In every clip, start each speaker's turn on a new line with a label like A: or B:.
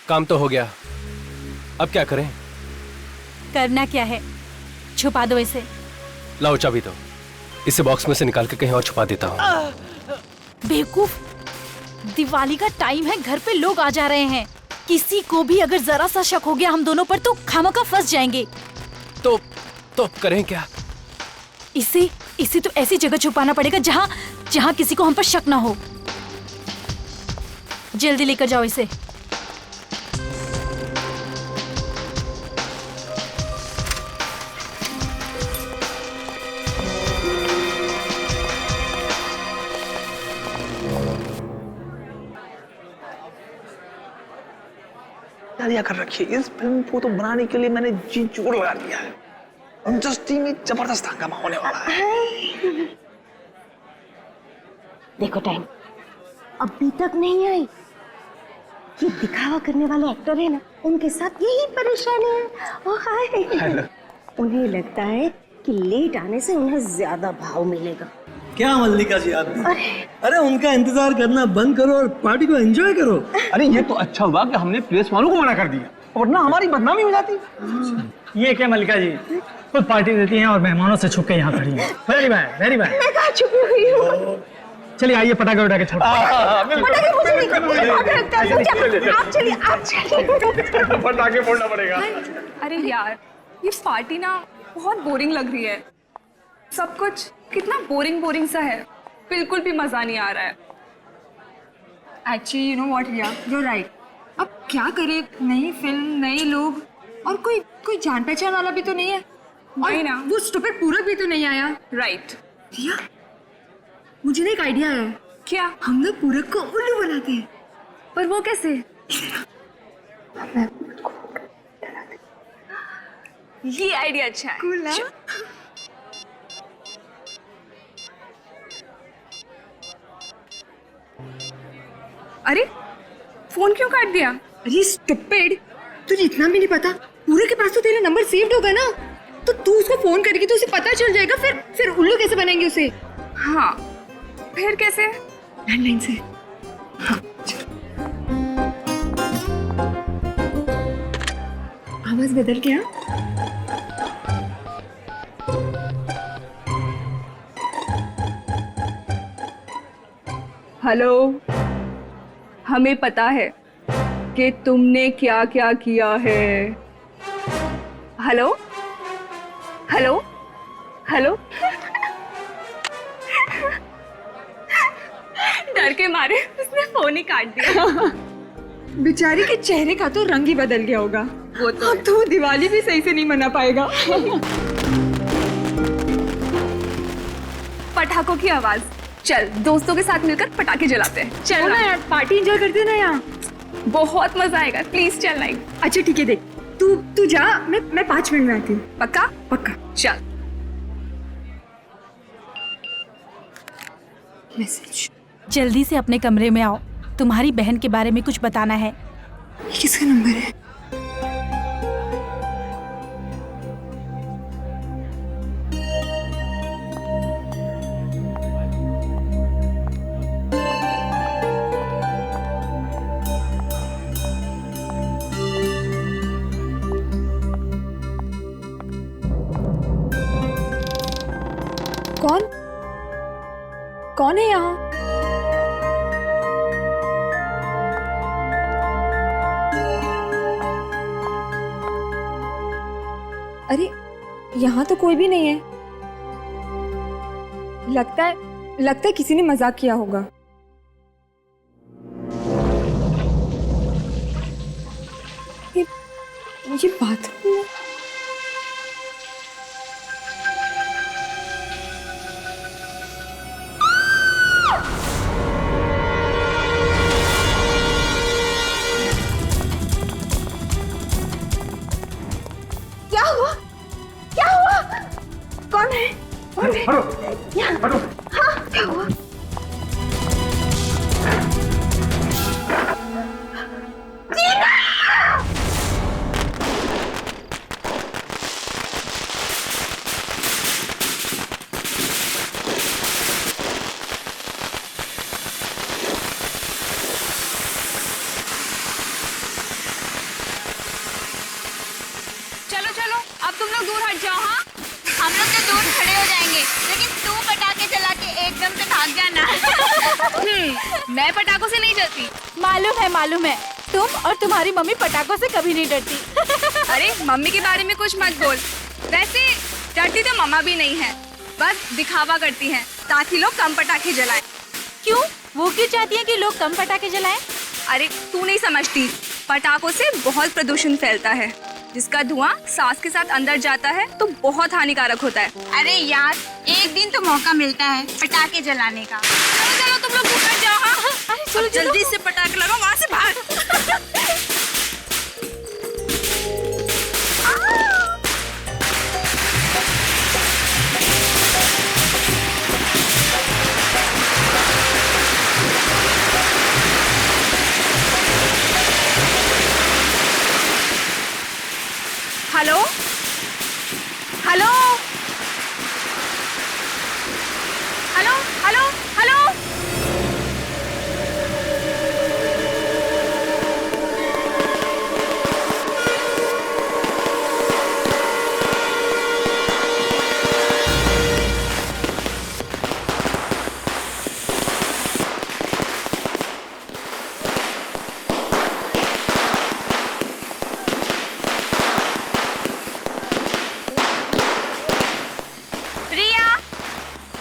A: काम तो हो गया, अब क्या करें?
B: करना क्या है? छुपा दो इसे।
A: लाओ चाबी दो, इसे बॉक्स में से निकाल के कहीं और छुपा देता हूँ।
B: बेवकूफ, दिवाली का टाइम है, घर पे लोग आ जा रहे हैं। किसी को भी अगर जरा सा शक हो गया हम दोनों पर तो खामखा फंस जाएंगे।
A: तो करें क्या?
B: इसे तो ऐसी जगह छुपाना पड़ेगा जहाँ किसी को हम पर शक ना हो। जल्दी लेकर जाओ इसे।
C: तैयारियां कर रखी है। इस फिल्म को तो बनाने के लिए मैंने जी जोर लगा दिया है। इंडस्ट्री में जबरदस्त हंगामा होने वाला है।
D: देखो टाइम अभी तक नहीं आई। ये दिखावा करने वाले एक्टर है ना, उनके साथ यही परेशानी है। ओ हाय, उन्हें लगता है कि लेट आने से उन्हें ज्यादा भाव मिलेगा।
E: क्या मल्लिका जी आप? अरे उनका इंतजार करना बंद करो और पार्टी को एंजॉय करो।
C: अरे ये तो अच्छा हुआ कि हमने प्रेस वालों को मना कर दिया, वरना हमारी बदनामी हो जाती।
E: ये क्या मल्लिका जी खुद पार्टी देती हैं और मेहमानों से छुप के यहाँ खड़ी हैं। Very bad, very bad.
D: मैं कहाँ छुपी हुई हूँ?
E: चलिए आइए पटाखे उठा के छोड़ो।
D: पटाखे मुझे नहीं, मुझे बहुत लगता है। आप चलिए, आप चलिए।
C: पटाखे फोड़ना पड़ेगा।
F: अरे यार, ये पार्टी ना बहुत बोरिंग लग रही है। सब कुछ कितना बोरिंग सा है, बिल्कुल भी मजा नहीं आ रहा है। Actually you know what Riya, you right. अब क्या करे, नई फिल्म, नए लोग और कोई जान पहचान वाला भी तो नहीं है। और ना वो स्टूपिड पूरक भी तो नहीं आया। राइट रिया, मुझे ना एक आइडिया है। क्या? हम ना पूरक को उल्लू बनाते हैं। पर वो कैसे? ये आइडिया अच्छा है। कूल ना? अरे फोन क्यों काट दिया? अरे स्टूपिड, तुझे इतना भी नहीं पता, पूरे के पास तो तेरा नंबर सेव्ड होगा ना, तो तू उसको फोन करेगी तो उसे पता चल जाएगा। फिर उल्लू कैसे बनेंगे उसे? हाँ, फिर कैसे? लैंडलाइन से। हाँ, आवाज बदल गया। हेलो, हमें पता है कि तुमने क्या क्या किया है। Hello hello hello. डर के मारे उसने फोन ही काट दिया। बेचारी के चेहरे का तो रंग ही बदल गया होगा। वो तो अब तो दिवाली भी सही से नहीं मना पाएगा। पटाखों की आवाज। चल दोस्तों के साथ मिलकर पटाखे जलाते हैं। चल ना यार, पार्टी एंजॉय करते ना यार, बहुत मजा आएगा। प्लीज चल नाइट। अच्छा ठीक है, देख तू जा, मैं 5 मिनट में आती हूँ। पक्का? पक्का। चल। मैसेज।
B: जल्दी से अपने कमरे में आओ, तुम्हारी बहन के बारे में कुछ बताना है।
F: किसका नंबर है? कौन है यहाँ? अरे यहाँ तो कोई भी नहीं है। लगता है किसी ने मजाक किया होगा। ये बाथरूम है।
G: लेकिन तू पटाखे जला के एकदम से भाग जाना।
F: मैं पटाखों से नहीं डरती।
B: मालूम है तुम और तुम्हारी मम्मी पटाखों से कभी नहीं डरती।
F: अरे मम्मी के बारे में कुछ मत बोल। वैसे डरती तो मम्मा भी नहीं है, बस दिखावा करती हैं ताकि लोग कम पटाखे जलाएं।
B: क्यों? वो क्यों चाहती है कि लोग कम पटाखे जलाएं?
F: अरे तू नहीं समझती, पटाखों से बहुत प्रदूषण फैलता है, जिसका धुआं सांस के साथ अंदर जाता है तो बहुत हानिकारक होता है।
G: अरे यार, एक दिन तो मौका मिलता है पटाखे जलाने का।
F: चलो तुम लोग ऊपर जाओ। हाँ
B: अरे चलो
F: जल्दी से पटाखे लगाओ, वहाँ से भाग। Hello hello hello hello hello.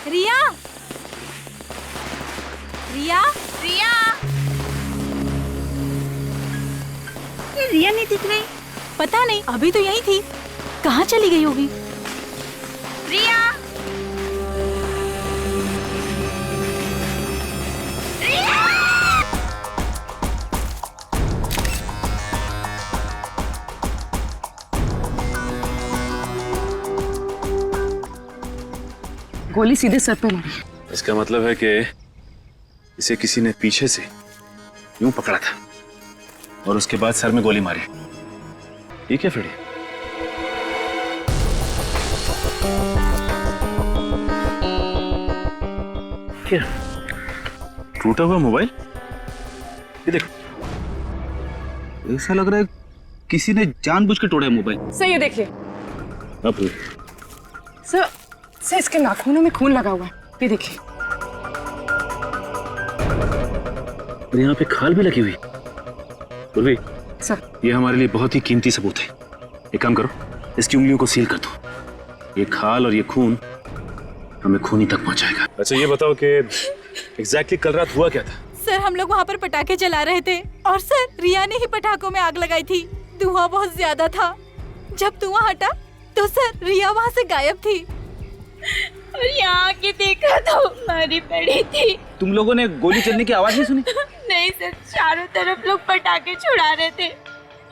B: Riya Riya
G: Riya, ये रिया नहीं दिख रही।
B: पता नहीं, अभी तो यही थी, कहाँ चली गई होगी?
G: रिया,
F: गोली सीधे सर पे मारी।
H: इसका मतलब है कि इसे किसी ने पीछे से यूं पकड़ा था और उसके बाद सर में गोली मारी। ये क्या फिर? क्या टूटा हुआ मोबाइल? ये देखो, ऐसा लग रहा है किसी ने जानबूझ के तोड़ा है मोबाइल।
F: सर ये देखिए।
H: अब
F: सर इसके नाखूनों में खून लगा हुआ है, ये देखिए।
H: और यहाँ पे खाल भी लगी हुई। उर्वी,
F: सर
H: ये हमारे लिए बहुत ही कीमती सबूत है। एक काम करो, इसकी उंगलियों को सील कर दो। ये खाल और ये खून हमें खूनी तक पहुंचाएगा। अच्छा ये बताओ कि एग्जैक्टली कल रात हुआ क्या था?
B: सर हम लोग वहाँ पर पटाखे जला रहे थे और सर रिया ने ही पटाखों में आग लगाई थी। धुआं बहुत ज्यादा था। जब धुआं हटा तो सर रिया वहाँ से गायब थी
G: और यहाँ के देखा तो मारी पड़ी थी।
H: तुम लोगों ने गोली चलने की आवाज नहीं सुनी?
G: नहीं सर, चारों तरफ लोग पटाखे छुड़ा रहे थे,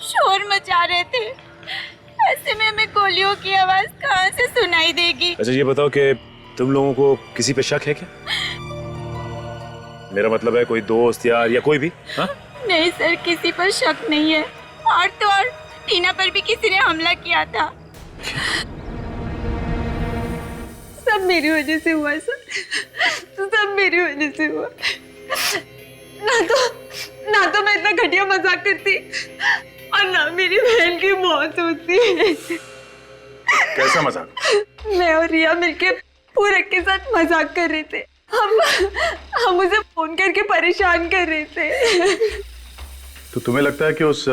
G: शोर मचा रहे थे। ऐसे में हमें गोलियों की आवाज कहाँ से सुनाई देगी?
H: अच्छा ये बताओ कि तुम लोगों को किसी पे शक है क्या? मेरा मतलब है कोई दोस्त यार या कोई भी? हाँ?
G: नहीं सर, किसी पर शक नहीं है। और तो और टीना पर भी किसी ने हमला किया था। सब मेरी वजह से हुआ सर, सब मेरी वजह से हुआ। ना तो मैं इतना घटिया मजाक करती और ना मेरी बहन की मौत होती।
H: कैसा मजाक?
G: मैं और रिया मिलके पूरक के साथ मजाक कर रहे थे। हम उसे फोन करके परेशान कर रहे थे।
I: तो तुम्हें लगता है कि उस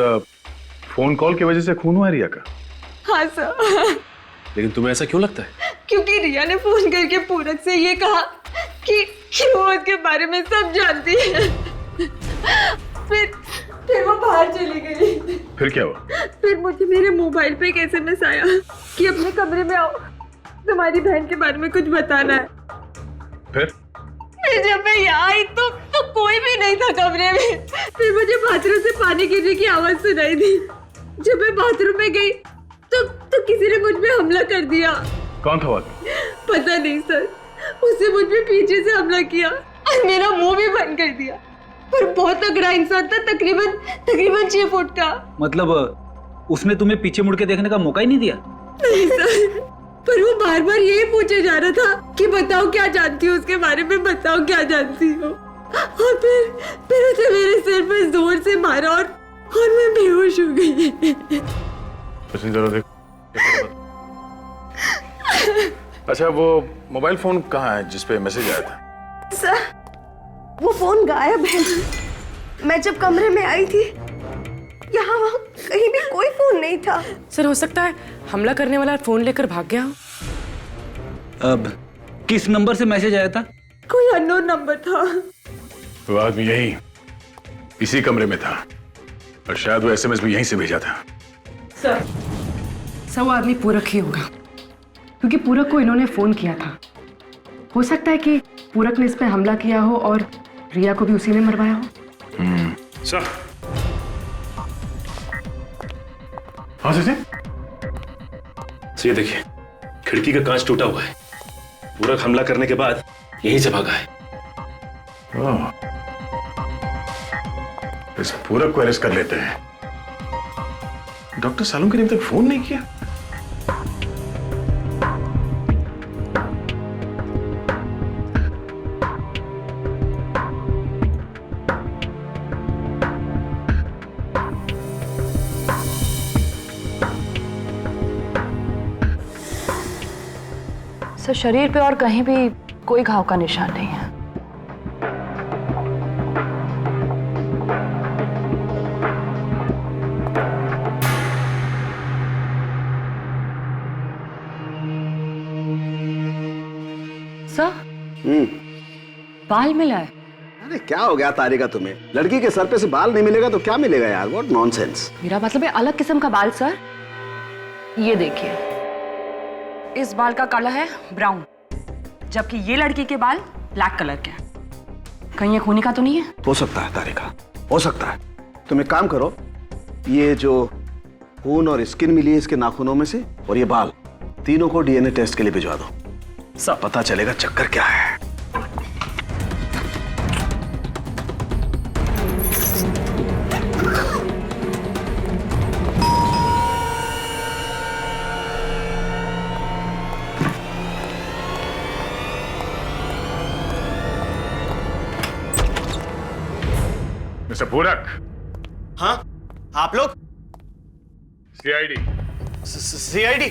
I: फोन कॉल की वजह से खून हुआ रिया का?
G: हाँ सर।
H: लेकिन तुम्हें ऐसा क्यों लगता है?
G: क्योंकि रिया ने फोन करके पूरक से ये कहा कि वो उसके बारे में सब जानती है। फिर वो बाहर चली गई।
I: फिर क्या हुआ?
G: फिर मुझे मेरे मोबाइल पे एक SMS आया कि अपने कमरे में आओ, तुम्हारी बहन के बारे में कुछ बताना है।
I: फिर
G: जब मैं यहाँ आई तो कोई भी नहीं था कमरे में। फिर मुझे बाथरूम से पानी गिरने की आवाज सुनाई दी। जब मैं बाथरूम में गई तो किसी ने मुझ पे हमला कर दिया।
I: कौन था वो?
G: पता नहीं सर, उसने मुझ पे पीछे से हमला किया और मेरा मुंह भी बंद कर दिया। पर बहुत तगड़ा इंसान था, तकरीबन 6 फुट का।
J: मतलब उसने तुम्हें पीछे मुड़ के देखने का मौका ही नहीं दिया?
G: नहीं सर, पर वो बार बार यही पूछे जा रहा था कि बताओ क्या जानती हो उसके बारे में, बताओ क्या जानती हो। और फिर उसे मेरे सिर पर जोर से मारा और मैं बेहोश हो गई।
I: जरा देख। अच्छा, वो मोबाइल फोन कहाँ है जिस पे मैसेज आया था?
D: सर, वो फोन गायब है। मैं जब कमरे में आई थी, यहाँ वहाँ कहीं भी कोई फोन नहीं था।
G: सर, हो सकता है हमला करने वाला फोन लेकर भाग गया हो।
J: अब किस नंबर से मैसेज आया था?
G: कोई अननोन नंबर था।
I: वो आदमी यही इसी कमरे में था और शायद वो एसएमएस भी यहीं से भेजा था।
G: सर, वो आदमी पूरक ही होगा, क्योंकि पूरक को इन्होंने फोन किया था। हो सकता है कि पूरक ने इस पे हमला किया हो और रिया को भी उसी ने मरवाया हो।
I: सर, हाँ सर,
H: ये देखिए, खिड़की का कांच टूटा हुआ है। पूरक हमला करने के बाद यहीं से भागा है।
I: इस पूरक को अरेस्ट कर लेते हैं। डॉक्टर सालुंके ने अभी तक फोन नहीं किया।
K: सर, शरीर पे और कहीं भी कोई घाव का निशान नहीं है। सर, बाल मिला है।
L: अरे क्या हो गया तारिका तुम्हें? लड़की के सर पे से बाल नहीं मिलेगा तो क्या मिलेगा यार? What nonsense.
K: मेरा मतलब है अलग किस्म का बाल सर। ये देखिए, इस बाल का कलर है ब्राउन, जबकि ये लड़की के बाल ब्लैक कलर के हैं। कहीं ये खूनी का तो नहीं है?
L: हो सकता है तारिका, हो सकता है। तुम एक काम करो, ये जो खून और स्किन मिली है इसके नाखूनों में से और ये बाल, तीनों को डीएनए टेस्ट के लिए भिजवा दो। सब पता चलेगा चक्कर क्या है।
I: मिस्टर पूरक।
M: हाँ, आप लोग?
I: सीआईडी।
M: सीआईडी?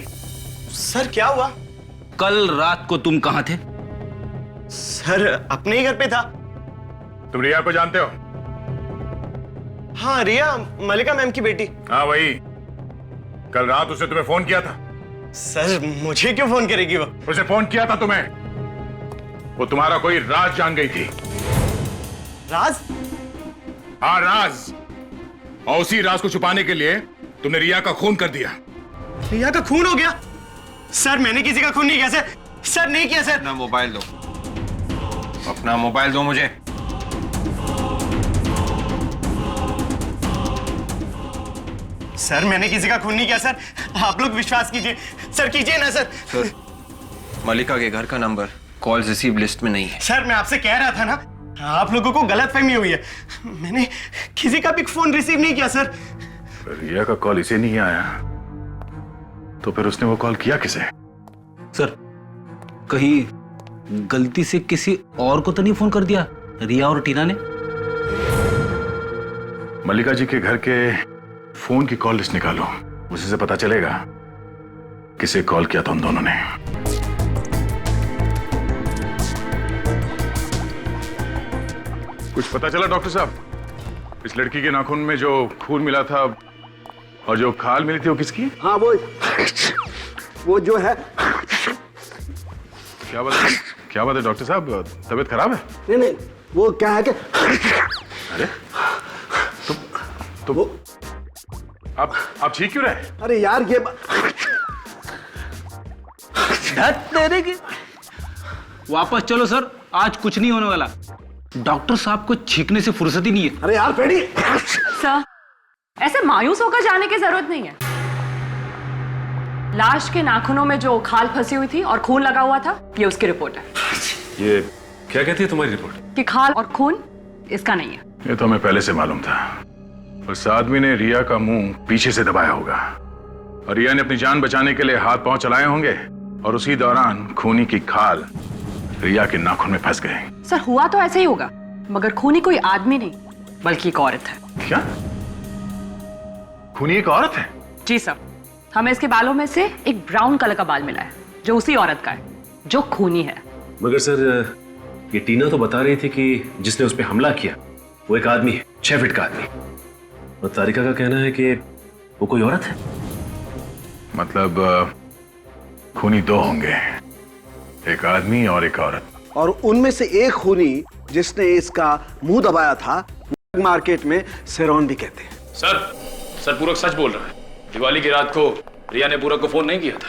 M: सर, क्या हुआ?
J: कल रात को तुम कहां थे?
M: सर, अपने ही घर पे था।
I: तुम रिया को जानते हो?
M: हाँ, रिया मलिका मैम की बेटी।
I: हाँ वही। कल रात उसने तुम्हें फोन किया था।
M: सर, मुझे क्यों फोन करेगी वो?
I: उसे फोन किया था तुम्हें। वो तुम्हारा कोई राज जान गई थी।
M: राज?
I: हाँ, राज। और उसी राज को छुपाने के लिए तुमने रिया का खून कर दिया।
M: रिया का खून हो गया? सर, मैंने किसी का खून नहीं किया सर। सर, नहीं किया सर।
A: अपना मोबाइल दो, अपना मोबाइल दो मुझे।
M: सर, मैंने किसी का खून नहीं किया सर। आप लोग विश्वास कीजिए सर, कीजिए ना सर।
A: सर, मलिका के घर का नंबर कॉल रिसीव लिस्ट में नहीं है।
M: सर, मैं आपसे कह रहा था ना, आप लोगों को गलतफहमी हुई है। मैंने किसी का भी फोन रिसीव नहीं किया सर।
I: रिया का कॉल इसे नहीं आया तो फिर उसने वो कॉल किया किसे?
J: सर, कहीं गलती से किसी और को तो नहीं फोन कर दिया रिया और टीना ने?
I: मल्लिका जी के घर के फोन की कॉल लिस्ट निकालो, उसी से पता चलेगा किसे कॉल किया था उन दोनों ने। कुछ पता चला डॉक्टर साहब? इस लड़की के नाखून में जो खून मिला था और जो खाल मिली थी वो किसकी?
L: हाँ, वो जो है।
I: क्या बात है डॉक्टर साहब, तबीयत खराब है?
L: नहीं, वो क्या है कि
I: अरे तो आप ठीक क्यों रहे?
L: अरे यार, ये
J: तेरे की वापस चलो सर, आज कुछ नहीं होने वाला। डॉक्टर साहब को छींकने से फुर्सत ही नहीं है।
L: अरे यार पेड़ी।
K: सर, ऐसे मायूस होकर जाने की जरूरत नहीं है। लाश के नाखूनों में जो खाल फंसी हुई थी और खून लगा हुआ था, ये उसकी रिपोर्ट है।
H: ये क्या कहती है तुम्हारी रिपोर्ट?
K: कि खाल और खून इसका नहीं है।
I: ये तो हमें पहले से मालूम था। उस आदमी ने रिया का मुंह पीछे से दबाया होगा और रिया ने अपनी जान बचाने के लिए हाथ पांव चलाए होंगे और उसी दौरान खूनी की खाल रिया के नाखून में फंस गए।
K: सर, हुआ तो ऐसे ही होगा, मगर खूनी कोई आदमी नहीं बल्कि एक औरत है।
I: क्या? खूनी एक औरत है?
K: जी सर, हमें इसके बालों में से एक ब्राउन कलर का बाल मिला है जो उसी औरत का है। जो खूनी है।
H: मगर सर ये टीना तो बता रही थी कि जिसने उस पर हमला किया वो एक आदमी है, 6 फीट का आदमी। और तारिका का कहना है कि वो कोई औरत है।
I: मतलब खूनी 2 होंगे, एक आदमी और एक औरत।
L: और उनमें से एक खूनी जिसने इसका मुंह दबाया था मार्केट में सेरोन भी कहते हैं।
H: सर पूरक सच बोल रहा है। दिवाली की रात को रिया ने पूरक को फोन नहीं किया था।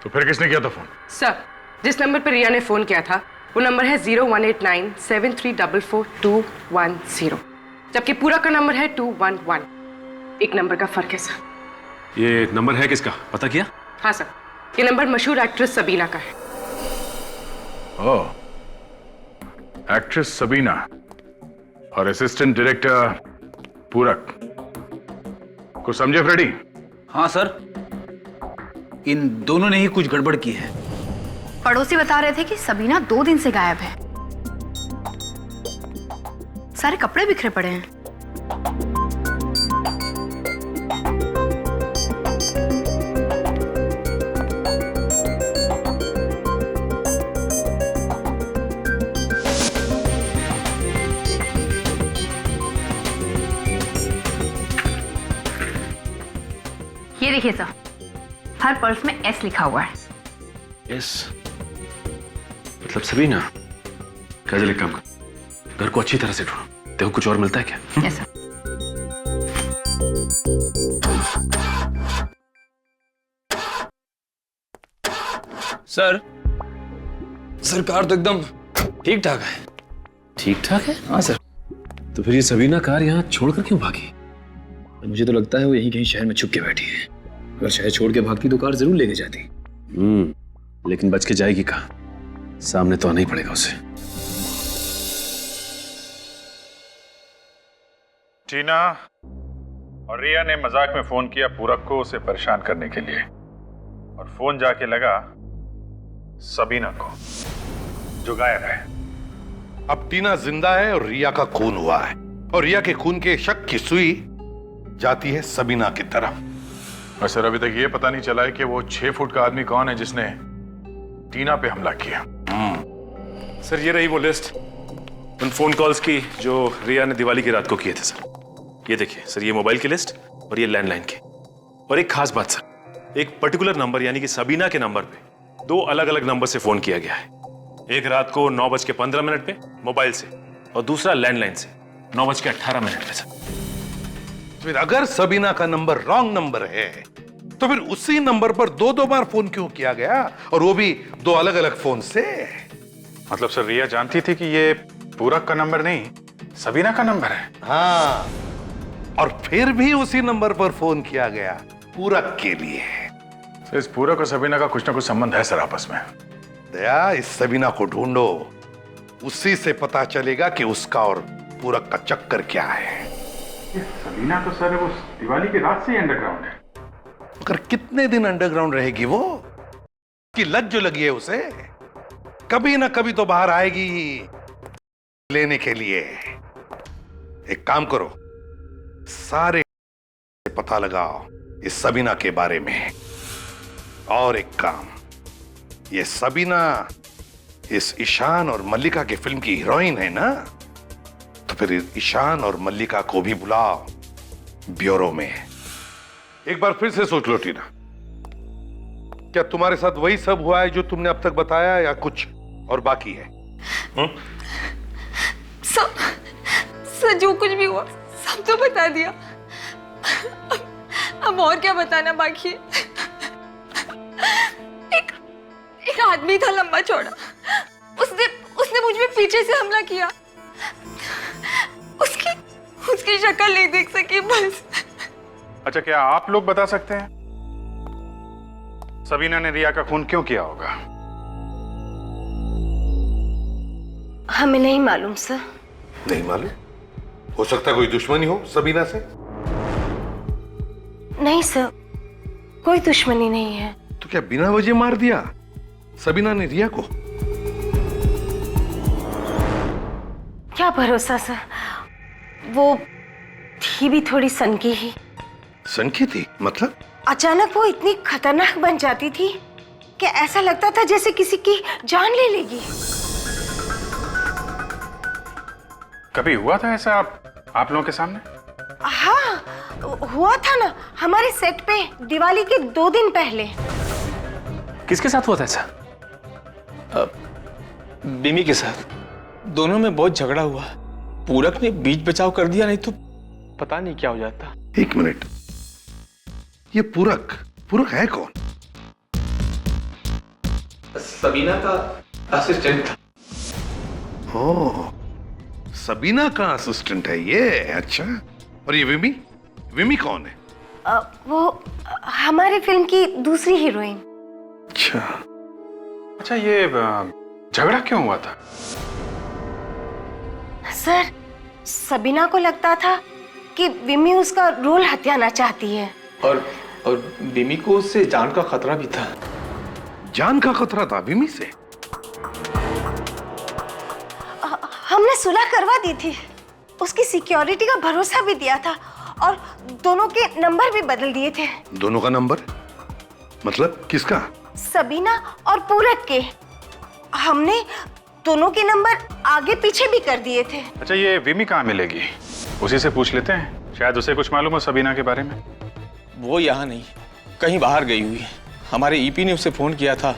I: तो फिर किसने किया था फोन?
K: सर जिस नंबर पर रिया ने फोन किया था वो नंबर है 018973442210, जबकि पूरक का नंबर है 211। एक नंबर का फर्क है सर।
H: ये नंबर है किसका पता किया?
K: हाँ सर, ये नंबर मशहूर एक्ट्रेस सबीना का है।
I: ओह, एक्ट्रेस सबीना और असिस्टेंट डायरेक्टर पूरक। कुछ समझे फ्रेडी?
J: हाँ सर, इन दोनों ने ही कुछ गड़बड़ की है।
N: पड़ोसी बता रहे थे कि सबीना 2 दिन से गायब है। सारे कपड़े बिखरे पड़े हैं। ये देखिए सर, हर पर्स में एस लिखा हुआ है।
H: यस, मतलब सबीना। काजल एक काम कर, घर को अच्छी तरह से ढूंढो, देखो कुछ और मिलता है क्या?
N: Yes sir.
A: सर कार तो एकदम ठीक ठाक है।
H: ठीक ठाक है?
A: हाँ सर।
H: तो फिर ये सबीना कार यहाँ छोड़कर क्यों भागी?
A: मुझे तो लगता है वो यहीं कहीं शहर में छुप के बैठी है। अगर शहर छोड़ के भागती तो कार जरूर लेके जाती।
H: लेकिन बच के जाएगी कहाँ? सामने तो आना ही पड़ेगा उसे।
I: टीना और रिया ने मजाक में फोन किया पूरक को उसे परेशान करने के लिए, और फोन जाके लगा सबीना को, जो गायब है।
O: अब टीना जिंदा है और रिया का खून हुआ है, और रिया के खून के शक की सुई जाती है सबीना की तरफ।
I: और सर अभी तक ये पता नहीं चला है कि वो 6 फुट का आदमी कौन है जिसने टीना पे हमला किया।
H: सर ये रही वो लिस्ट उन फोन कॉल्स की जो रिया ने दिवाली की रात को किए थे सर। ये देखिए सर, ये मोबाइल की लिस्ट और ये लैंडलाइन की। और एक खास बात सर, एक पर्टिकुलर नंबर यानी कि सबीना के नंबर पे 2 अलग अलग नंबर से फोन किया गया है। एक रात को 9:15 पे मोबाइल से, और दूसरा लैंडलाइन से 9:18 पे सर।
O: फिर अगर सबीना का नंबर रॉन्ग नंबर है तो फिर उसी नंबर पर 2-2 बार फोन क्यों किया गया, और वो भी 2 अलग अलग फोन से?
I: मतलब सर रिया जानती थी कि ये पूरक का नंबर नहीं सबीना का नंबर है।
O: हाँ, और फिर भी उसी नंबर पर फोन किया गया पूरक के लिए।
I: तो इस पूरक और सबीना का कुछ ना कुछ संबंध है सर आपस में।
O: दया, इस सबीना को ढूंढो, उसी से पता चलेगा कि उसका और पूरक का चक्कर क्या है।
I: सबीना तो सर वो दिवाली की रात से ही अंडरग्राउंड है।
O: मगर कितने दिन अंडरग्राउंड रहेगी वो? कि लत जो लगी है उसे, कभी ना कभी तो बाहर आएगी लेने के लिए। एक काम करो, सारे पता लगाओ इस सबीना के बारे में। और एक काम, ये सबीना इस ईशान और मल्लिका की फिल्म की हीरोइन है ना, तो फिर ईशान और मल्लिका को भी बुलाओ ब्यूरो में। एक बार फिर से सोच लो टीना, क्या तुम्हारे साथ वही सब हुआ है जो तुमने अब तक बताया, या कुछ और बाकी है?
F: सब जो कुछ भी हुआ सब तो बता दिया। अब और क्या बताना बाकी है? एक आदमी था लंबा चौड़ा, उसने मुझ पे पीछे से हमला किया। उसकी शक्ल नहीं देख सकी बस।
I: अच्छा, क्या आप लोग बता सकते हैं सबीना ने रिया का खून क्यों किया होगा?
D: हमें नहीं मालूम सर।
O: नहीं मालूम? हो सकता है कोई दुश्मनी हो सबीना से?
D: नहीं सर, कोई दुश्मनी नहीं है।
O: तो क्या बिना वजह मार दिया सबीना ने रिया को?
D: क्या भरोसा सर, वो थी भी थोड़ी सनकी ही।
O: सनकी थी मतलब?
D: अचानक वो इतनी खतरनाक बन जाती थी कि ऐसा लगता था जैसे किसी की जान ले लेगी।
I: कभी हुआ था ऐसा आप लोगों के सामने?
D: हाँ, हुआ था ना, हमारे सेट पे दिवाली के 2 दिन पहले।
C: किसके साथ हुआ था ऐसा? बिमी के साथ। दोनों में बहुत झगड़ा हुआ। पूरक ने बीच बचाव कर दिया, नहीं तो पता नहीं क्या हो जाता।
O: एक मिनट, ये पूरक है कौन?
C: सबीना का असिस्टेंट था।
O: ओह, सबीना का असिस्टेंट है ये। अच्छा, और ये विमी कौन है?
D: वो हमारे फिल्म की दूसरी हीरोइन।
I: अच्छा, ये झगड़ा क्यों हुआ था?
D: सर, सबीना को लगता था कि विमी उसका रोल हथियाना चाहती है।
C: और विमी को उससे जान का खतरा भी था।
O: जान का खतरा था विमी से?
D: हमने सुलह करवा दी थी, उसकी सिक्योरिटी का भरोसा भी दिया था और दोनों के नंबर भी बदल दिए थे।
O: दोनों का नंबर? मतलब किसका?
D: सबीना और पूरक के। हमने दोनों के नंबर आगे पीछे भी कर दिए थे।
I: अच्छा, ये विमी कहाँ मिलेगी? उसी से पूछ लेते हैं, शायद उसे कुछ मालूम हो सबीना के बारे में।
C: वो यहाँ नहीं, कहीं बाहर गई हुई है। हमारे ईपी ने उसे फोन किया था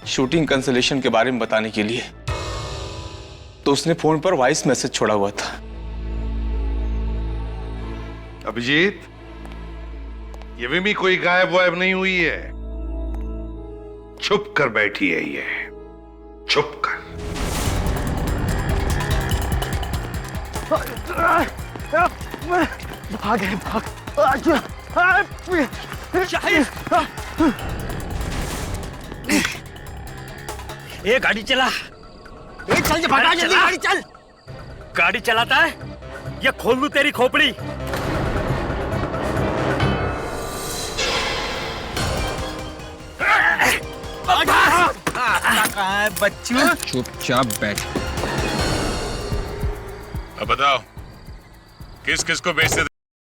C: शूटिंग कैंसलेशन के बारे में बताने के लिए, तो उसने फोन पर वॉइस मैसेज छोड़ा हुआ था।
O: अभिजीत, ये विमी कोई गायब वायब नहीं हुई है, छुप कर बैठी है ये, छुप कर।
P: ये गाड़ी चला, चल भगा जल्दी, गाड़ी चल। गाड़ी चलाता है या खोल लूं तेरी खोपड़ी? कहाँ है बच्चू?
J: चुपचाप बैठ।
I: अब बताओ, किस किस को बेचते थे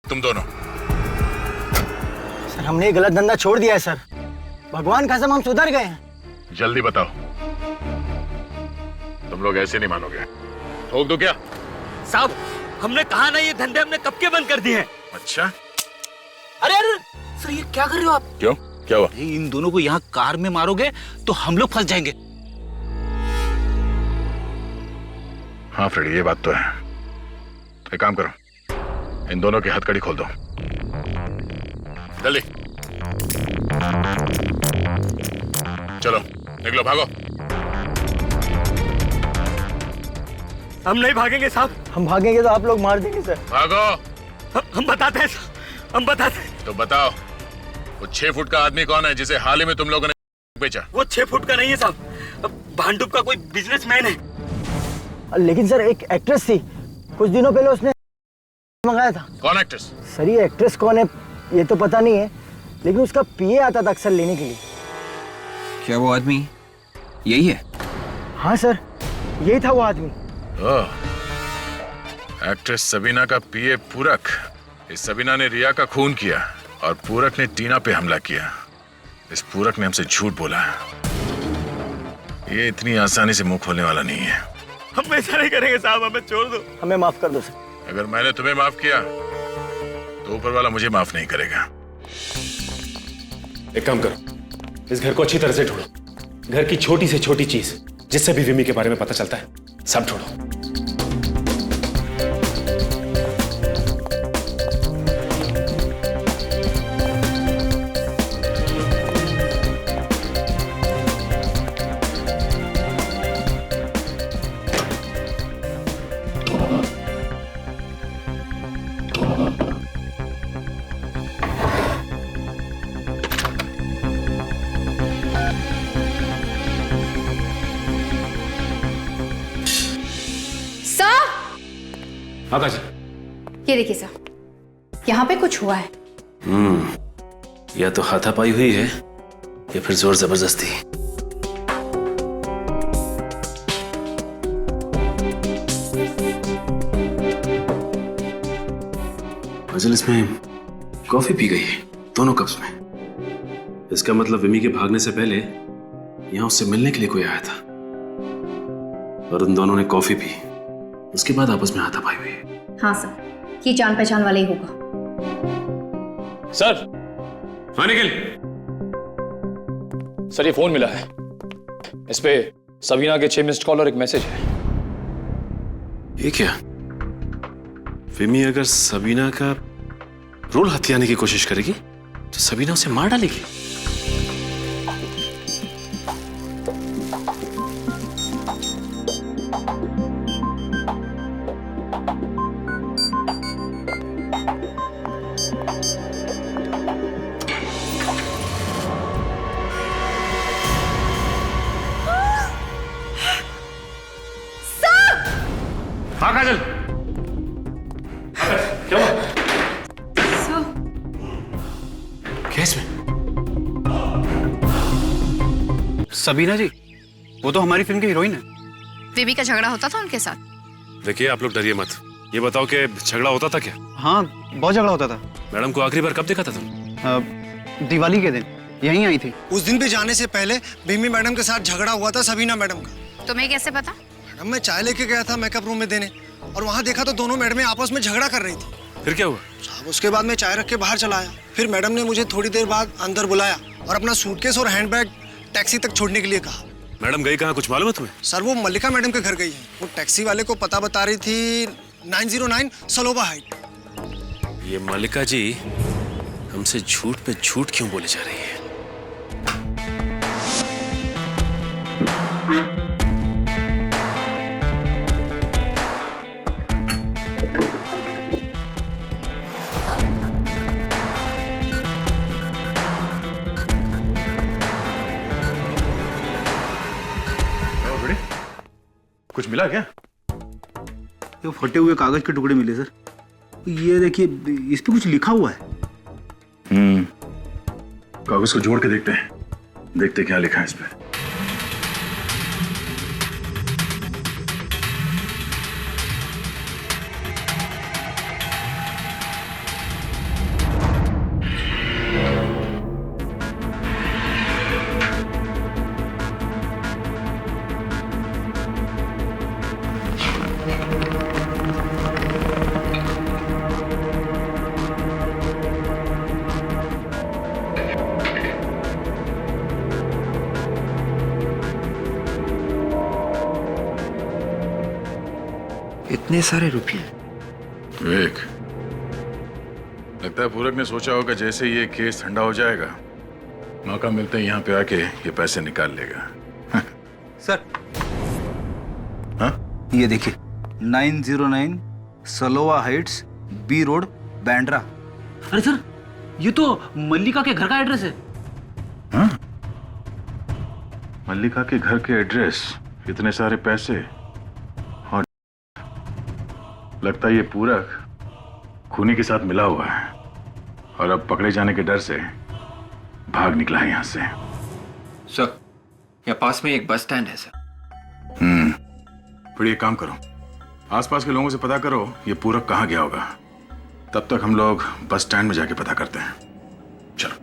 I: तुम दोनों?
M: सर, हमने गलत धंधा छोड़ दिया है सर। भगवान कसम हम सुधर गए हैं।
I: जल्दी बताओ, तुम लोग ऐसे नहीं मानोगे। ठोक दो क्या?
P: साहब, हमने कहा ना ये धंधे हमने कब के बंद कर दिए हैं।
I: अच्छा,
P: अरे सर, ये क्या कर रहे हो आप?
I: क्यों, क्या हुआ?
J: इन दोनों को यहाँ कार में मारोगे तो हम लोग फंस जाएंगे।
I: हाँ फ्रेडी, ये बात तो है। तो एक काम करो, इन दोनों की हथकड़ी खोल दो जल्दी। चलो निकलो, भागो।
P: हम नहीं भागेंगे साहब।
M: हम भागेंगे तो आप लोग मार देंगे सर।
I: भागो।
P: हम बताते हैं साहब, हम बताते हैं।
I: तो बताओ, वो 6 फुट का आदमी कौन है जिसे हाल ही में तुम लोगों ने बेचा?
P: वो 6 फुट का नहीं है साहब, भांडुप का कोई बिजनेसमैन है।
M: लेकिन सर, एक एक्ट्रेस थी, कुछ दिनों पहले उसने मंगाया था।
I: कौन एक्ट्रेस?
M: सर, ये एक्ट्रेस कौन है ये तो पता नहीं है, लेकिन उसका पीए आता था अक्सर लेने के लिए।
J: क्या वो आदमी यही है?
M: हाँ सर, यही था वो आदमी।
I: एक्ट्रेस सबीना का पीए पूरक। इस सबीना ने रिया का खून किया और पूरक ने टीना पे हमला किया। इस पूरक ने हमसे झूठ बोला। ये इतनी आसानी से मुंह खोलने वाला नहीं है।
P: हम ऐसा नहीं करेंगे साहब, हमें छोड़ दो।
M: हमें माफ कर दो सर।
I: अगर मैंने तुम्हें माफ किया तो ऊपर वाला मुझे माफ नहीं करेगा।
H: एक काम करो, इस घर को अच्छी तरह से ढूंढो। घर की छोटी से छोटी चीज जिससे भी विमी के बारे में पता चलता है, सब ढूंढो। आकाश,
N: ये देखिए सर, यहाँ पे कुछ हुआ है।
H: या तो हाथापाई हुई है या फिर जोर जबरदस्ती। फजल इसमें कॉफी पी गई है, दोनों कप्स में। इसका मतलब विमी के भागने से पहले यहाँ उससे मिलने के लिए कोई आया था और उन दोनों ने कॉफी पी, उसके बाद आपस में हाथापाई हुई।
N: हाँ सर, ये जान पहचान वाला ही होगा।
A: सर।
H: हाँ निखिल।
A: सर ये फोन मिला है, इस पे सबीना के 6 मिस्ड कॉल और एक मैसेज है।
H: ये क्या? विमी अगर सबीना का रोल हथियाने की कोशिश करेगी तो सबीना उसे मार डालेगी।
P: हाँ काजल, क्या हुआ?
H: क्या इसमें?
Q: सबीना जी, वो तो हमारी फिल्म की हीरोइन है।
N: बेबी का झगड़ा होता था उनके साथ।
H: देखिए आप लोग डरिए मत, ये बताओ कि झगड़ा होता था क्या?
Q: हाँ, बहुत झगड़ा होता था।
H: मैडम को आखिरी बार कब देखा था तुम?
Q: दिवाली के दिन यहीं आई थी।
M: उस दिन भी जाने से पहले भीमी मैडम के साथ झगड़ा हुआ था सबीना मैडम का।
N: तुम्हें कैसे पता?
M: मैडम मैं चाय लेके गया था मेकअप रूम में देने और वहाँ देखा तो दोनों मैडमें आपस में झगड़ा कर रही थी।
H: फिर क्या हुआ?
M: साहब उसके बाद मैं चाय रख के बाहर चला आया, फिर मैडम ने मुझे थोड़ी देर बाद अंदर बुलाया और अपना सूटकेस और हैंडबैग टैक्सी तक छोड़ने के लिए कहा।
H: मैडम गई कहाँ, कुछ मालूम है तुम्हें?
M: सर वो मल्लिका मैडम के घर गई है। वो टैक्सी वाले को पता बता रही थी 909 सलोबा हाइट।
H: ये मल्लिका जी हमसे झूठ पे झूठ क्यों बोले जा रही है?
I: कुछ मिला क्या?
Q: ये फटे हुए कागज के टुकड़े मिले सर। ये देखिए, इस पे कुछ लिखा हुआ है।
I: कागज को जोड़ के देखते क्या लिखा है इस पे।
M: इतने सारे रुपये।
I: विवेक, लगता है पूरक ने सोचा होगा जैसे ये केस ठंडा हो जाएगा मौका मिलते ही यहाँ पे आके ये पैसे निकाल लेगा।
Q: सर
I: हाँ?
Q: ये देखिए 909 सलोवा हाइट्स, बी रोड, बैंड्रा।
J: अरे सर, ये तो मल्लिका के घर का एड्रेस है।
I: हाँ? मल्लिका के घर के एड्रेस, इतने सारे पैसे, और लगता है ये पूरक खूनी के साथ मिला हुआ है और अब पकड़े जाने के डर से भाग निकला है यहाँ से।
R: सर, यहाँ पास में एक बस स्टैंड है सर।
I: फिर ये काम करो, आसपास के लोगों से पता करो ये पूरक कहाँ गया होगा। तब तक हम लोग बस स्टैंड में जाके पता करते हैं। चलो।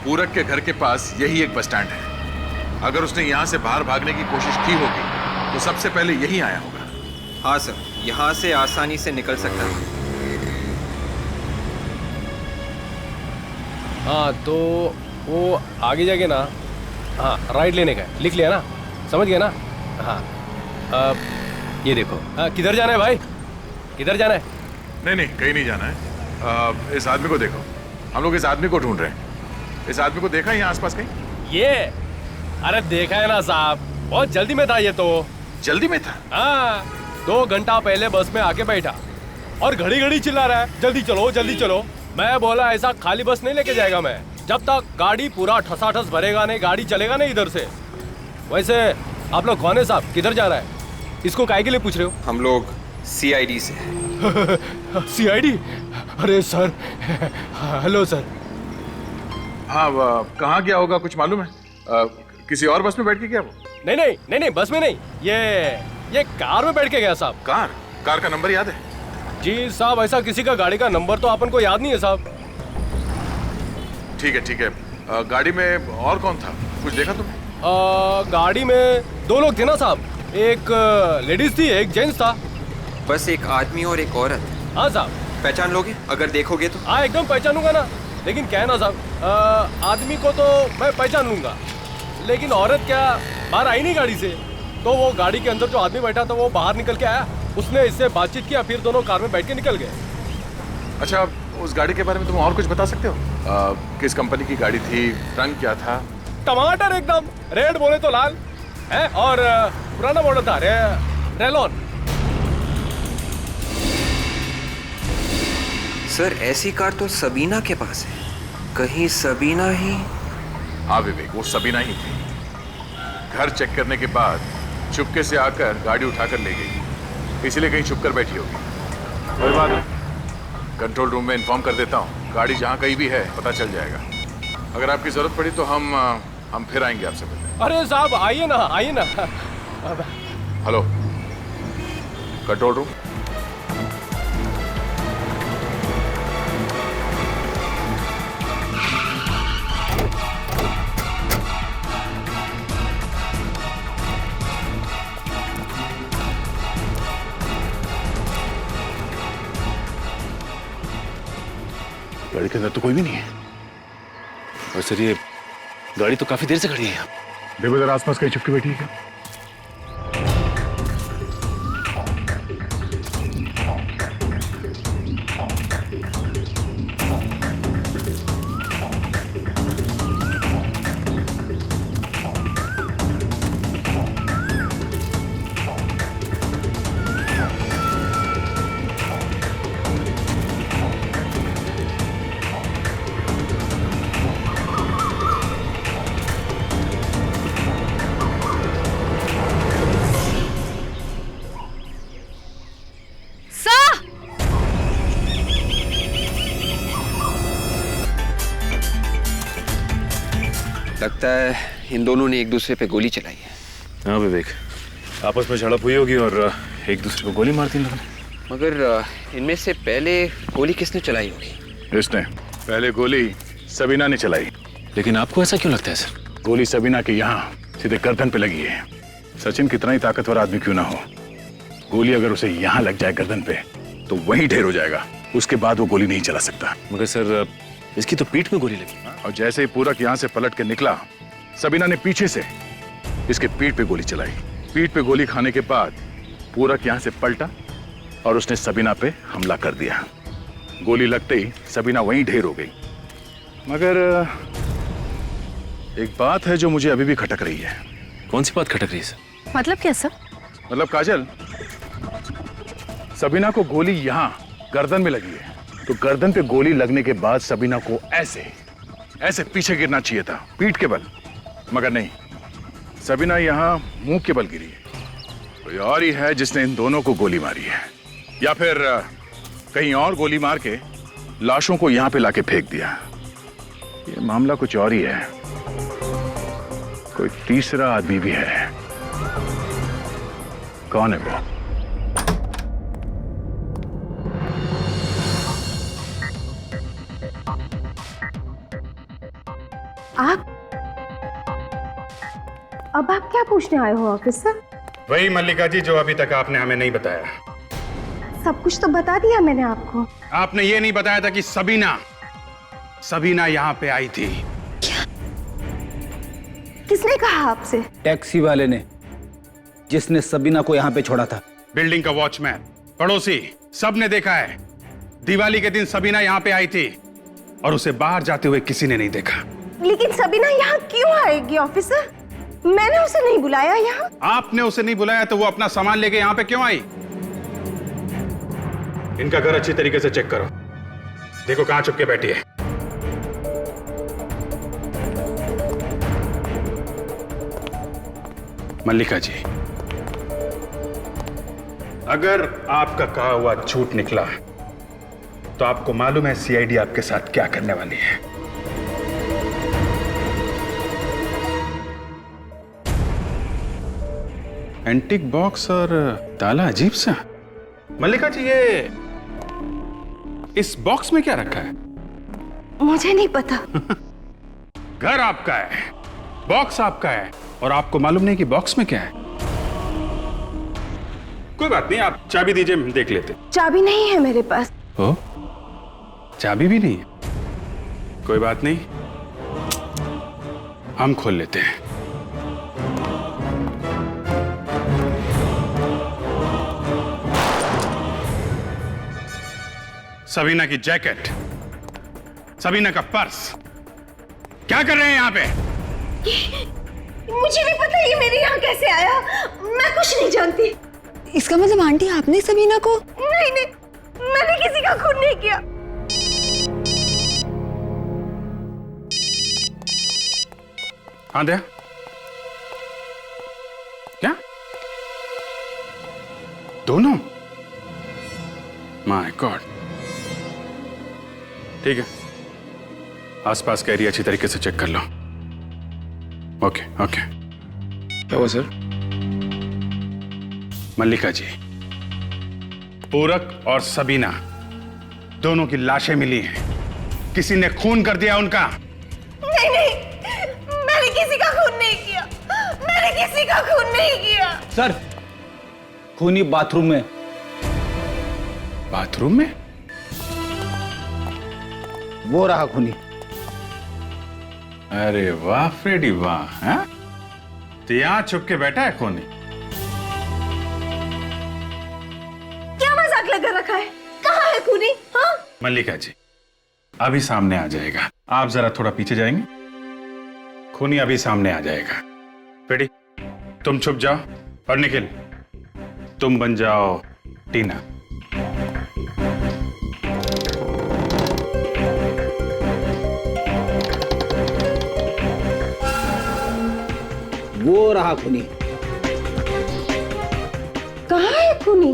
I: पूरक के घर के पास यही एक बस स्टैंड है। अगर उसने यहाँ से बाहर भागने की कोशिश की होगी तो सबसे पहले यही आया होगा।
R: हाँ सर, यहाँ से आसानी से निकल सकता है।
S: हाँ तो वो आगे जाके ना, हाँ राइट लेने का है, लिख लिया ना, समझ गया ना? हाँ ये देखो, किधर जाना है भाई, किधर जाना है?
I: नहीं कहीं नहीं जाना है। इस आदमी को देखो, हम लोग इस आदमी को ढूंढ रहे हैं। इस आदमी को देखा है यहाँ आसपास कहीं?
S: ये अरे देखा है ना साहब, बहुत जल्दी में था ये तो।
I: जल्दी में था?
S: हाँ, 2 घंटा पहले बस में आके बैठा और घड़ी घड़ी चिल्ला रहा है जल्दी चलो जल्दी चलो। मैं बोला ऐसा खाली बस नहीं लेके जाएगा मैं, जब तक गाड़ी पूरा ठसाठस भरेगा नहीं, गाड़ी चलेगा नहीं इधर से। वैसे आप लोग कौन है साहब, किधर जा रहा है? इसको काहे के लिए पूछ रहे हो?
R: हम लोग CID से।
S: CID? अरे सर, हेलो सर।
I: हाँ, कहाँ गया होगा कुछ मालूम है? किसी और बस में बैठ के गया वो?
S: नहीं बस में नहीं, ये कार में बैठ के गया साहब।
I: कार का नंबर याद है?
S: जी साहब, ऐसा किसी का गाड़ी का नंबर तो अपन को याद नहीं है साहब।
I: ठीक है। गाड़ी में और कौन था, कुछ देखा तुमने?
S: गाड़ी में 2 लोग थे ना साहब, एक लेडीज थी, एक जेंट्स था।
R: बस एक आदमी और एक औरत।
S: हाँ साहब।
R: पहचान लोगे अगर देखोगे तो?
S: हाँ एकदम पहचानूंगा ना, लेकिन क्या है ना साहब, आदमी को तो मैं पहचान लूंगा, लेकिन औरत क्या बाहर आई नहीं गाड़ी से। तो वो गाड़ी के अंदर जो आदमी बैठा था वो बाहर निकल के आया, उसने इससे बातचीत किया, फिर दोनों कार में बैठ के निकल गए।
I: अच्छा, उस गाड़ी के बारे में तुम और कुछ बता सकते हो? किस कंपनी की गाड़ी थी, रंग क्या था?
S: टमाटर एकदम, रेड बोले तो लाल है, और पुराना मॉडल था, रेलॉन।
R: सर ऐसी कार तो सबीना के पास है, कहीं सबीना ही?
I: हाँ विवेक, वो सबीना ही थी। घर चेक करने के बाद चुपके से आकर गाड़ी उठाकर ले गई, इसलिए कहीं छुपकर बैठी होगी। कोई बात नहीं, कंट्रोल रूम में इन्फॉर्म कर देता हूँ, गाड़ी जहाँ कहीं भी है पता चल जाएगा। अगर आपकी जरूरत पड़ी तो हम फिर आएंगे आपसे मिलने।
S: अरे साहब आइए ना, आइए ना।
I: Hello, control room.
H: गाड़ी के अंदर तो कोई भी नहीं है। और सर ये गाड़ी तो काफी देर से खड़ी है यहाँ।
I: देखो जरा आसपास कहीं छुपके बैठी है क्या?
R: लगता है इन दोनों ने एक दूसरे पे गोली चलाई है।
H: हाँ विवेक, आपस में झड़प हुई होगी और एक दूसरे को गोली मार दी इन लोगों ने।
R: मगर इनमें से पहले गोली किसने चलाई होगी?
I: इसने पहले गोली सबीना ने चलाई।
H: लेकिन आपको ऐसा क्यों लगता है सर?
I: गोली सबीना के यहाँ सीधे गर्दन पे लगी है। सचिन कितना ही ताकतवर आदमी क्यों ना हो, गोली अगर उसे यहाँ लग जाए गर्दन पे तो वहीं ढेर हो जाएगा, उसके बाद वो गोली नहीं चला सकता।
H: मगर सर इसकी तो पीठ में गोली लगी।
I: और जैसे ही पूरक यहाँ से पलट के निकला, सबीना ने पीछे से इसके पीठ पे गोली चलाई। पीठ पे गोली खाने के बाद पूरक यहाँ से पलटा और उसने सबीना पे हमला कर दिया। गोली लगते ही सबीना वहीं ढेर हो गई। मगर एक बात है जो मुझे अभी भी खटक रही है।
H: कौन सी बात खटक रही है सर?
B: मतलब क्या सर?
I: मतलब काजल, सबीना को गोली यहाँ गर्दन में लगी है, तो गर्दन पे गोली लगने के बाद सबीना को ऐसे पीछे गिरना चाहिए था, पीठ के बल। मगर नहीं, सबीना यहाँ मुंह के बल गिरी। कोई और ही है जिसने इन दोनों को गोली मारी है, या फिर कहीं और गोली मार के लाशों को यहाँ पे लाके फेंक दिया। ये मामला कुछ और ही है, कोई तीसरा आदमी भी है। कौन है वो?
D: अब आप क्या पूछने आए हो ऑफिसर?
T: वही मल्लिका जी जो अभी तक आपने हमें नहीं बताया।
D: सब कुछ तो बता दिया मैंने आपको।
T: आपने ये नहीं बताया था कि सबीना यहाँ पे आई थी।
D: क्या? किसने कहा आपसे?
Q: टैक्सी वाले ने, जिसने सबीना को यहाँ पे छोड़ा था।
T: बिल्डिंग का वॉचमैन, पड़ोसी, सब ने देखा है। दिवाली के दिन सबीना यहाँ पे आई थी और उसे बाहर जाते हुए किसी ने नहीं देखा।
D: लेकिन सबीना यहाँ क्यों आएगी ऑफिसर? मैंने उसे नहीं बुलाया यहाँ।
T: आपने उसे नहीं बुलाया तो वो अपना सामान लेके यहाँ पे क्यों आई? इनका घर अच्छी तरीके से चेक करो, देखो कहाँ छुप के बैठी है। मल्लिका जी, अगर आपका कहा हुआ झूठ निकला तो आपको मालूम है सीआईडी आपके साथ क्या करने वाली है। एंटीक बॉक्स और ताला अजीब सा। मल्लिका जी, ये इस बॉक्स में क्या रखा है?
D: मुझे नहीं पता।
T: घर आपका है, बॉक्स आपका है, और आपको मालूम नहीं कि बॉक्स में क्या है। कोई बात नहीं, आप चाबी दीजिए, हम देख लेते।
D: चाबी नहीं है मेरे पास।
T: ओ, चाबी भी नहीं है? कोई बात नहीं, हम खोल लेते हैं। सबीना की जैकेट, सबीना का पर्स, क्या कर रहे हैं यहाँ पे?
D: मुझे नहीं पता ये मेरे यहाँ कैसे आया, मैं कुछ नहीं जानती।
F: इसका मतलब आंटी आपने सबीना को?
D: नहीं नहीं, मैंने किसी का खून नहीं किया।
T: हाँ दया, क्या दोनों? My God. ठीक है, आसपास का एरिया अच्छी तरीके से चेक कर लो। Okay okay.
A: क्या हुआ सर?
T: मल्लिका जी, पूरक और सबीना दोनों की लाशें मिली हैं। किसी ने खून कर दिया उनका।
D: नहीं नहीं, मैंने किसी का खून नहीं किया, मैंने किसी का खून नहीं किया।
J: सर, खूनी बाथरूम में।
T: बाथरूम में?
J: वो रहा खूनी।
T: अरे वाह फ्रेडी वाह, हैं? तो यहां छुप के बैठा है खूनी।
D: क्या मजाक लगा रखा है? कहाँ है खूनी? हाँ?
T: मल्लिका जी, अभी सामने आ जाएगा। आप जरा थोड़ा पीछे जाएंगे, खूनी अभी सामने आ जाएगा। फ्रेडी, तुम छुप जाओ, और निखिल तुम बन जाओ टीना।
J: वो रहा खूनी।
D: कहाँ है खूनी?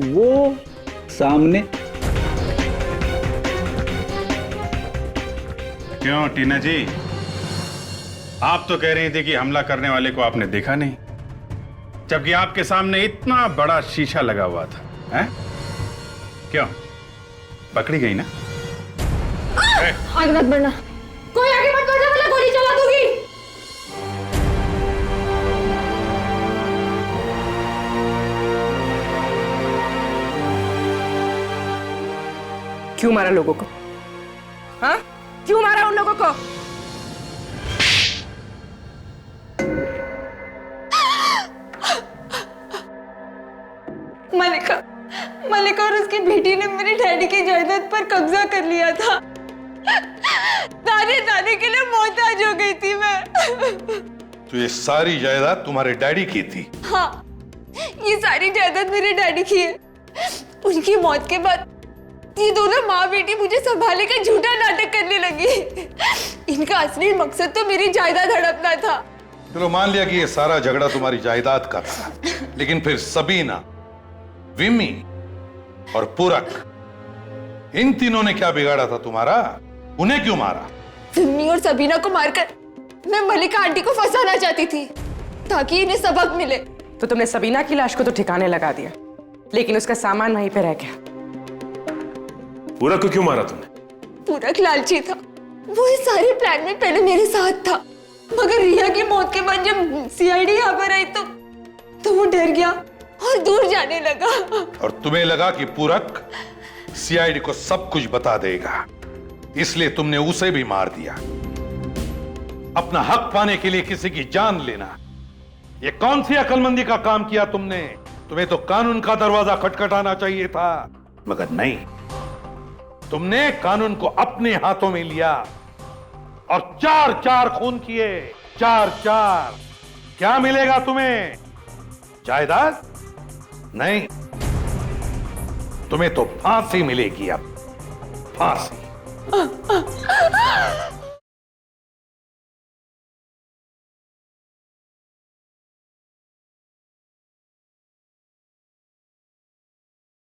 J: वो सामने।
T: क्यों टीना जी, आप तो कह रही थी कि हमला करने वाले को आपने देखा नहीं, जबकि आपके सामने इतना बड़ा शीशा लगा हुआ था, हैं? क्यों पकड़ी गई ना?
G: आगे मत बढ़ना, कोई आगे मत बढ़ना, वरना गोली चला दूंगी।
K: क्यों मारा लोगों को? हाँ, क्यों मारा उन लोगों को?
G: मलिका और उसकी बेटी ने मेरे डैडी की जायदाद पर कब्जा कर लिया था। दादी दादी के लिए मोहताज हो गई थी मैं।
O: तो ये सारी जायदाद तुम्हारे डैडी की थी?
G: हाँ, ये सारी जायदाद मेरे डैडी की है। उनकी मौत के बाद ये दोनों माँ बेटी मुझे संभालने का झूठा नाटक करने लगी। इनका असली मकसद तो मेरी जायदाद हड़पना था।
O: चलो मान लिया कि ये सारा झगड़ा तुम्हारी जायदाद का था, लेकिन फिर सबीना, विमी और पूरक, इन तीनों ने क्या बिगाड़ा था तुम्हारा? उन्हें क्यों मारा?
G: विमी और सबीना को मारकर मैं मलिका आंटी को फंसाना चाहती थी ताकि इन्हें सबक मिले।
K: तो तुमने सबीना की लाश को तो ठिकाने लगा दिया, लेकिन उसका सामान वहीं पे रह गया।
H: पूरक को क्यों मारा तुमने?
G: पूरक लालची था, वो इस सारे प्लान में पहले मेरे साथ था, मगर रिया की मौत के बाद जब सीआईडी यहाँ पर आई तो वो डर गया और दूर जाने लगा।
O: और तुम्हें लगा कि पूरक सीआईडी को सब कुछ बता देगा, इसलिए तुमने उसे भी मार दिया। अपना हक पाने के लिए किसी की जान लेना, ये कौन सी अक्लमंदी का काम किया तुमने? तुम्हें तो कानून का दरवाजा खटखटाना चाहिए था, मगर नहीं, तुमने कानून को अपने हाथों में लिया और 4-4 खून किए। 4-4। क्या मिलेगा तुम्हें? जायदाद? नहीं, तुम्हें तो फांसी मिलेगी। अब फांसी।